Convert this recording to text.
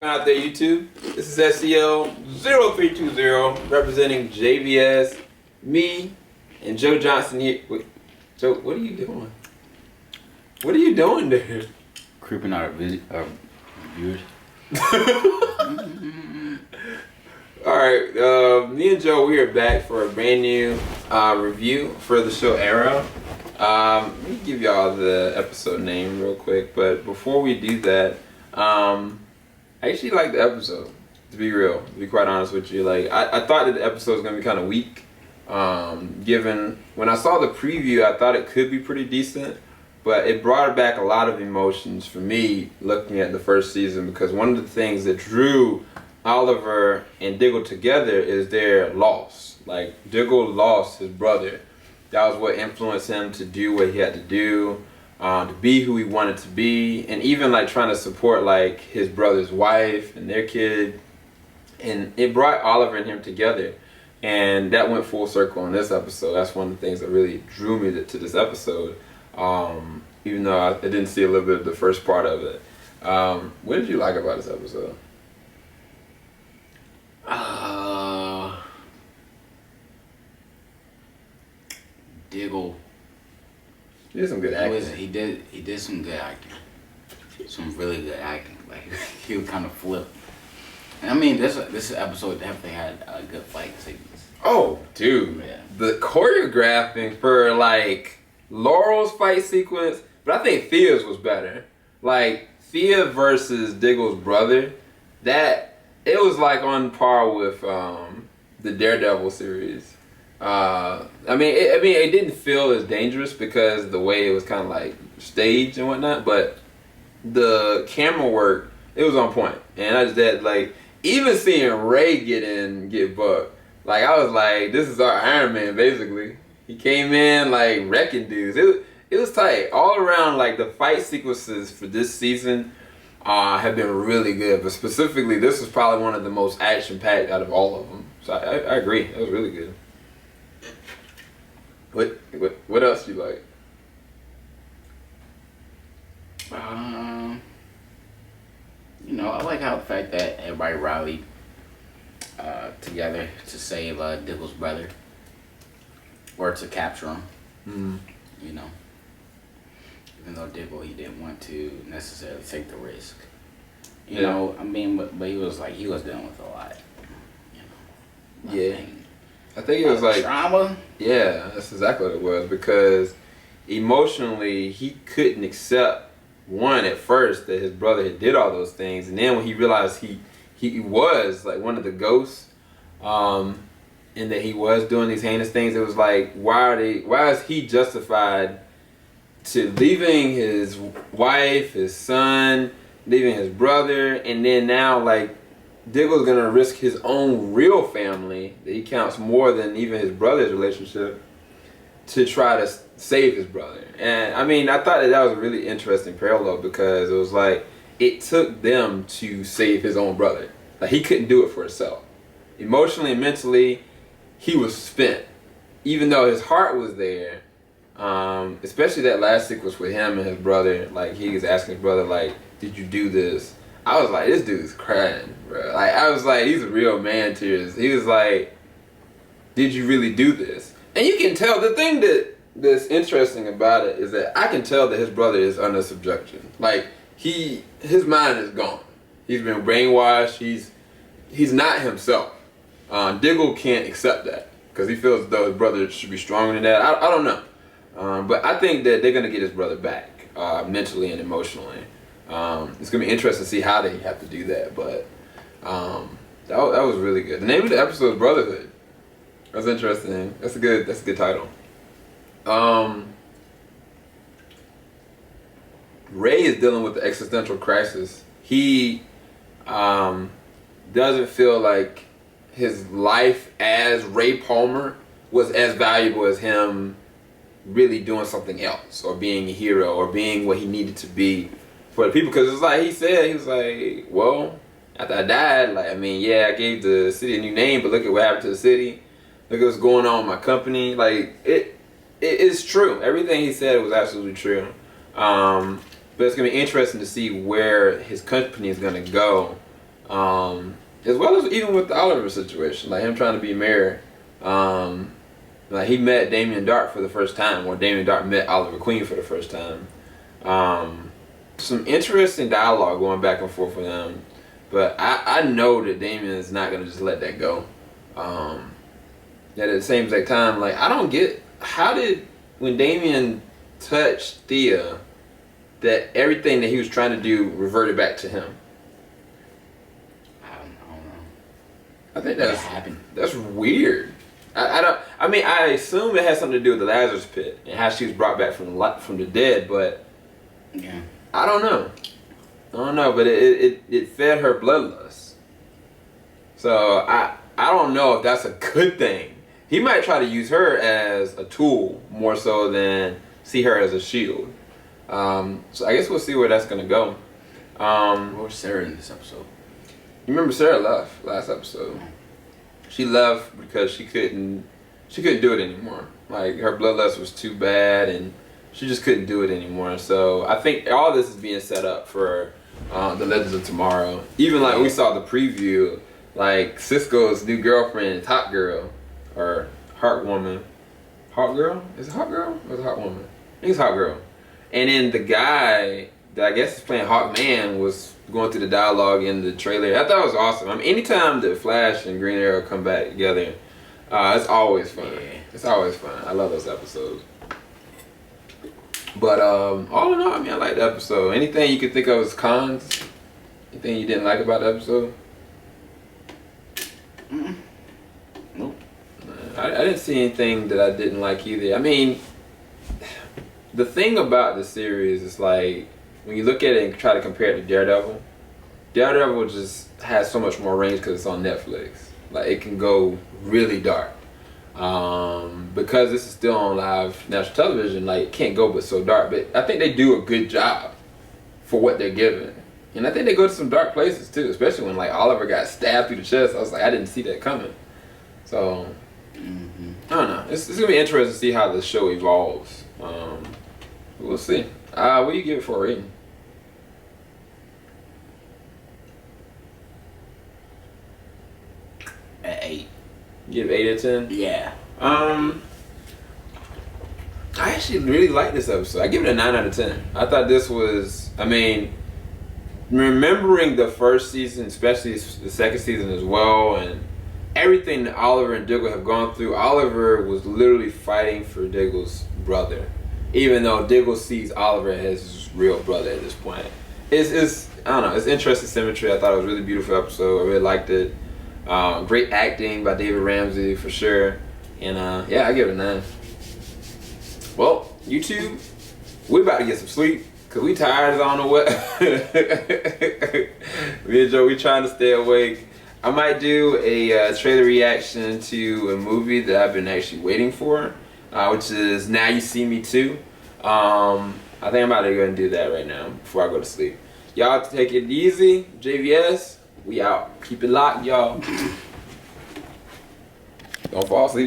Out there, YouTube. This is SEL0320 representing JVS, me, and Joe Johnson here. Wait, Joe, what are you doing? What are you doing there? Creeping out viewers. Alright, me and Joe, we are back for a brand new review for the show Arrow. Let me give y'all the episode name real quick, but before we do that, I actually liked the episode, to be real, to be quite honest with you. Like, I thought that the episode was going to be kind of weak. Given, when I saw the preview, I thought it could be pretty decent. But it brought back a lot of emotions for me looking at the first season. Because one of the things that drew Oliver and Diggle together is their loss. Like, Diggle lost his brother. That was what influenced him to do what he had to do. To be who he wanted to be, and even like trying to support like his brother's wife and their kid, and it brought Oliver and him together, and that went full circle in this episode. That's one of the things that really drew me to this episode, even though I didn't see a little bit of the first part of it. What did you like about this episode? Diggle. He did some good acting. He did some good acting. Some really good acting. Like, he would kind of flip. And I mean, this episode definitely had a good fight sequence. Oh, dude. Yeah. The choreographing for, like, Laurel's fight sequence, but I think Thea's was better. Like, Thea versus Diggle's brother, it was, like, on par with the Daredevil series. I mean, it didn't feel as dangerous because of the way it was kind of like staged and whatnot, but the camera work, it was on point. And I just had like, even seeing Ray get bucked, like I was like, this is our Iron Man basically. He came in like wrecking dudes. It was tight all around. Like the fight sequences for this season have been really good, but specifically this was probably one of the most action packed out of all of them. So I agree, it was really good. What else do you like? I like how the fact that everybody rallied together to save Diggle's brother, or to capture him. Mm. Even though Diggle, he didn't want to necessarily take the risk. Yeah. I mean, but he was dealing with a lot. Yeah. I think it was like trauma. Yeah, that's exactly what it was, because emotionally he couldn't accept, one, at first, that his brother had did all those things, and then when he realized he was like one of the ghosts, and that he was doing these heinous things, it was like, why is he justified to leaving his wife, his son, leaving his brother, and then now like Diggle's gonna risk his own real family that he counts more than even his brother's relationship to try to save his brother. And I mean, I thought that was a really interesting parallel, because it was like it took them to save his own brother. Like he couldn't do it for himself. Emotionally and mentally, he was spent. Even though his heart was there, especially that last sequence with him and his brother. Like he was asking his brother, like, "Did you do this?" I was like, this dude's crying, bro. Like, I was like, he's a real man tears. He was like, did you really do this? And you can tell, the thing that's interesting about it is that I can tell that his brother is under subjection. Like, his mind is gone. He's been brainwashed. He's not himself. Diggle can't accept that, because he feels as though his brother should be stronger than that. I don't know. But I think that they're going to get his brother back, mentally and emotionally. It's gonna be interesting to see how they have to do that, but that was really good. The name of the episode is Brotherhood. That's interesting. That's a good title. Ray is dealing with the existential crisis. He doesn't feel like his life as Ray Palmer was as valuable as him really doing something else, or being a hero, or being what he needed to be for the people. Because it's like he said, he was like, well, after I died, like, I mean, yeah, I gave the city a new name, but look at what happened to the city. Look at what's going on with my company. Like, it is true. Everything he said was absolutely true. But it's going to be interesting to see where his company is going to go As well as even with the Oliver situation, like him trying to be mayor. Like he met Damien Darhk for the first time, or Damien Darhk met Oliver Queen for the first time. Some interesting dialogue going back and forth with them, but I know that Damien is not gonna just let that go. Yet at the same exact time, like I don't get how did when Damien touched Thea, that everything that he was trying to do reverted back to him. I don't know. I think What happened? That's weird. I don't. I mean, I assume it has something to do with the Lazarus pit and how she was brought back from the dead, but Yeah. I don't know. But it fed her bloodlust. So I don't know if that's a good thing. He might try to use her as a tool more so than see her as a shield. So I guess we'll see where that's gonna go. Where was Sarah in this episode? You remember Sarah left last episode. She left because she couldn't do it anymore. Like her bloodlust was too bad and she just couldn't do it anymore. So I think all this is being set up for the Legends of Tomorrow. Even like we saw the preview, like Cisco's new girlfriend is Hot Girl or Heart Woman. Hot Girl? Is it Hot Girl or is it Hot Woman? I think it's Hot Girl. And then the guy that I guess is playing Hawk Man was going through the dialogue in the trailer. I thought it was awesome. I mean, anytime that Flash and Green Arrow come back together, it's always fun. Yeah. It's always fun. I love those episodes. But all in all, I mean, I like the episode. Anything you could think of as cons? Anything you didn't like about the episode? Nope. I didn't see anything that I didn't like either. I mean, the thing about the series is like, when you look at it and try to compare it to Daredevil just has so much more range because it's on Netflix. Like, it can go really dark. Because this is still on live national television, like, it can't go but so dark. But I think they do a good job for what they're given. And I think they go to some dark places too, especially when like Oliver got stabbed through the chest. I was like, I didn't see that coming. So, I don't know. It's going to be interesting to see how the show evolves. We'll see. What do you give it for a rating? At 8. Give 8 out of 10? Yeah. I actually really like this episode. I give it a 9 out of 10. I thought this was, I mean, remembering the first season, especially the second season as well, and everything that Oliver and Diggle have gone through, Oliver was literally fighting for Diggle's brother. Even though Diggle sees Oliver as his real brother at this point. It's I don't know, it's interesting symmetry. I thought it was a really beautiful episode. I really liked it. Great acting by David Ramsey for sure. And yeah, I give it a 9. Well, YouTube, we're about to get some sleep because we tired as I don't know what. Me and Joe, we trying to stay awake. I might do a trailer reaction to a movie that I've been actually waiting for, which is Now You See Me Too. I think I'm about to go and do that right now before I go to sleep. Y'all take it easy. JVS, we out. Keep it locked, y'all. Don't fall asleep.